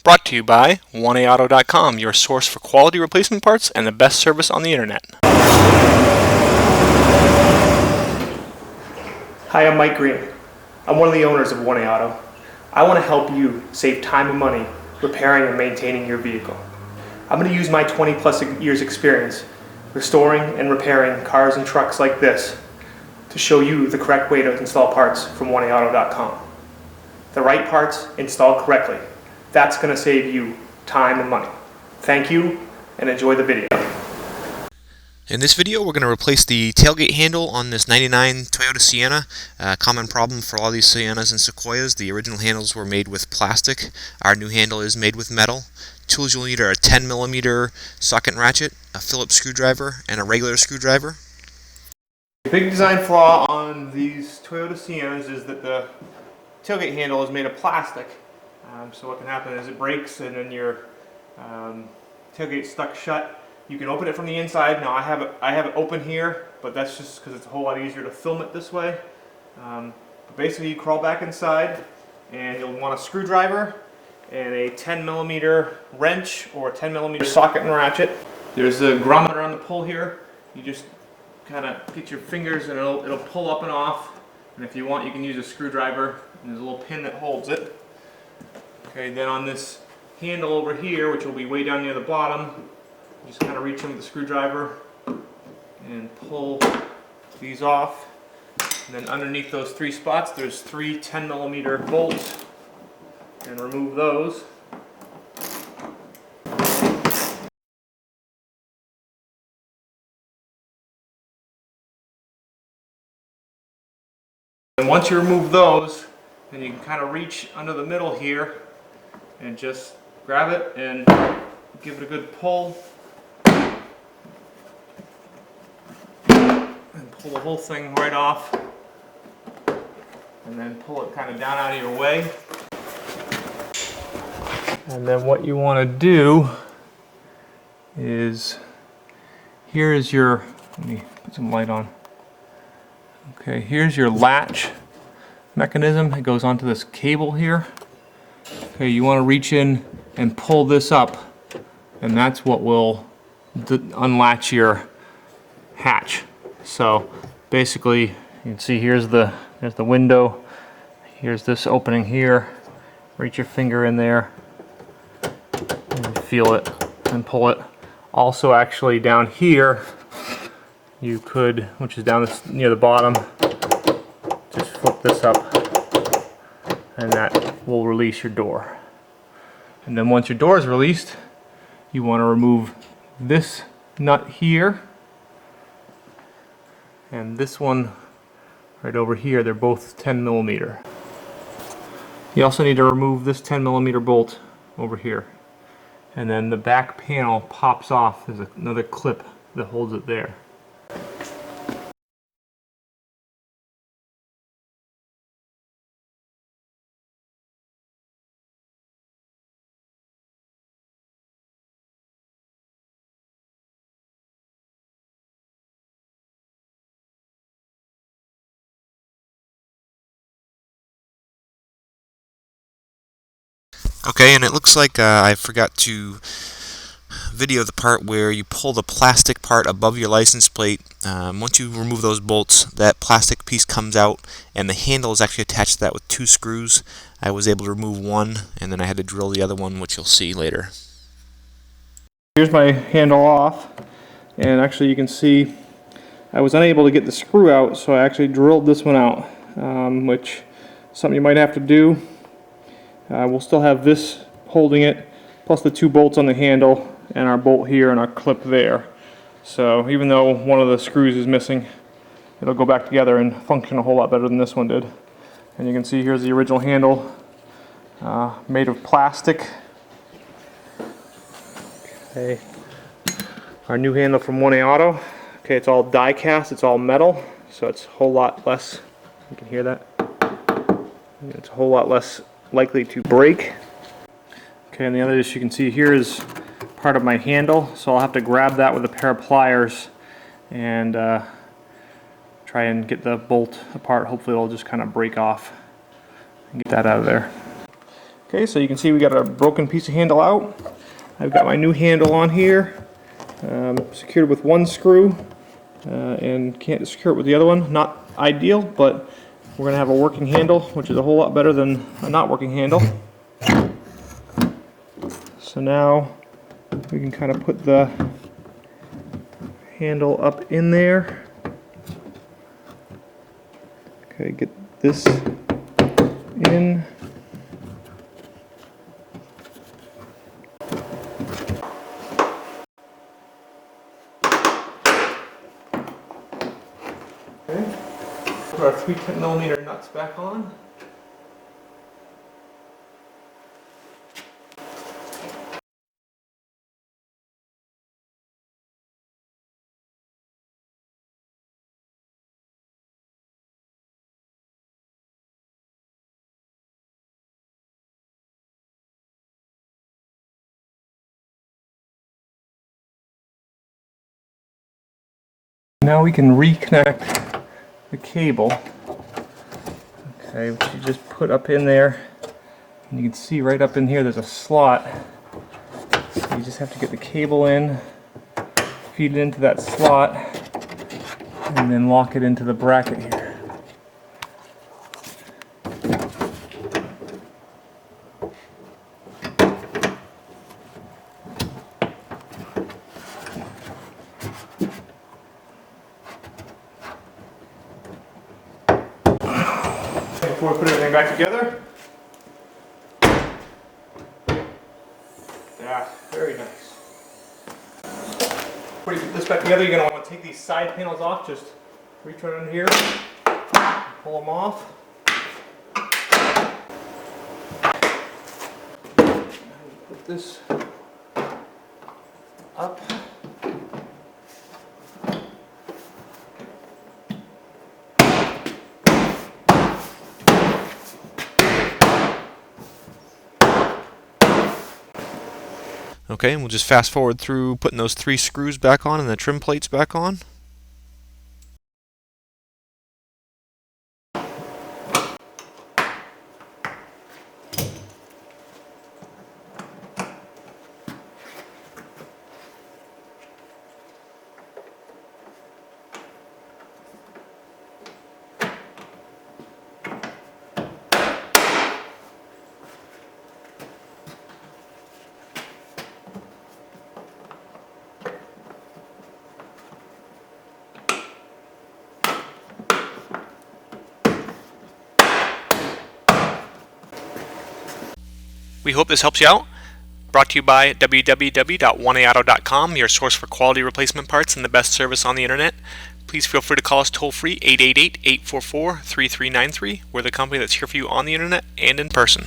Brought to you by 1AAuto.com, your source for quality replacement parts and the best service on the internet. Hi, I'm Mike Green. I'm one of the owners of 1A Auto. I want to help you save time and money repairing and maintaining your vehicle. I'm going to use my 20+ years experience restoring and repairing cars and trucks like this to show you the correct way to install parts from 1AAuto.com. The right parts installed correctly. That's going to save you time and money. Thank you and enjoy the video. In this video, we're going to replace the tailgate handle on this 99 Toyota Sienna. Common problem for all these Siennas and Sequoias. The original handles were made with plastic. Our new handle is made with metal. Tools you'll need are a 10mm socket and ratchet, a Phillips screwdriver, and a regular screwdriver. The big design flaw on these Toyota Siennas is that the tailgate handle is made of plastic. So what can happen is it breaks and then your tailgate's stuck shut. You can open it from the inside. Now I have it open here, but that's just because it's a whole lot easier to film it this way. But basically you crawl back inside and you'll want a screwdriver and a 10mm wrench or a 10mm socket and ratchet. There's a grommet on the pull here. You just kind of get your fingers and it'll pull up and off. And if you want, you can use a screwdriver. And there's a little pin that holds it. Okay, then on this handle over here, which will be way down near the bottom, just kind of reach in with the screwdriver and pull these off. And then underneath those three spots, there's three 10mm bolts, and remove those. And once you remove those, then you can kind of reach under the middle here and just grab it and give it a good pull. And pull the whole thing right off, and then pull it kind of down out of your way. And then what you want to do is, here is your, let me put some light on. Okay, here's your latch mechanism. It goes onto this cable here. Okay, you want to reach in and pull this up, and that's what will unlatch your hatch. So basically, you can see here's the window. Here's this opening here. Reach your finger in there and feel it and pull it. Also, actually down here, you could, which is down this, near the bottom, just flip this up, and that will release your door. And then once your door is released, you want to remove this nut here and this one right over here. They're both 10mm. You also need to remove this 10mm bolt over here, and then the back panel pops off. There's another clip that holds it there. Okay, and it looks like I forgot to video the part where you pull the plastic part above your license plate. Once you remove those bolts, that plastic piece comes out, and the handle is actually attached to that with 2 screws. I was able to remove one, and then I had to drill the other one, which you'll see later. Here's my handle off, and actually you can see I was unable to get the screw out, so I actually drilled this one out, which is something you might have to do. We'll still have this holding it, plus the 2 bolts on the handle, and our bolt here and our clip there. So even though one of the screws is missing, it'll go back together and function a whole lot better than this one did. And you can see here's the original handle, made of plastic. Okay, our new handle from 1A Auto. Okay, it's all die cast, it's all metal, so it's a whole lot less, you can hear that? It's a whole lot less likely to break. Okay, and the other is, you can see here is part of my handle, so I'll have to grab that with a pair of pliers and try and get the bolt apart. Hopefully it'll just kind of break off and get that out of there. Okay, so you can see we got a broken piece of handle out. I've got my new handle on here, secured with one screw, and can't secure it with the other one. Not ideal, but we're going to have a working handle, which is a whole lot better than a not working handle. So now we can kind of put the handle up in there. Okay, get this in. Okay, put our 3/10mm nuts back on. Now we can reconnect the cable, okay, which you just put up in there, and you can see right up in here there's a slot. So you just have to get the cable in, feed it into that slot, and then lock it into the bracket here. Before we put everything back together. Yeah, very nice. Before you put this back together, you're going to want to take these side panels off. Just reach right under here, pull them off. Put this up. Okay, and we'll just fast forward through putting those 3 screws back on and the trim plates back on. We hope this helps you out. Brought to you by www.oneauto.com, your source for quality replacement parts and the best service on the internet. Please feel free to call us toll free 888-844-3393. We're the company that's here for you on the internet and in person.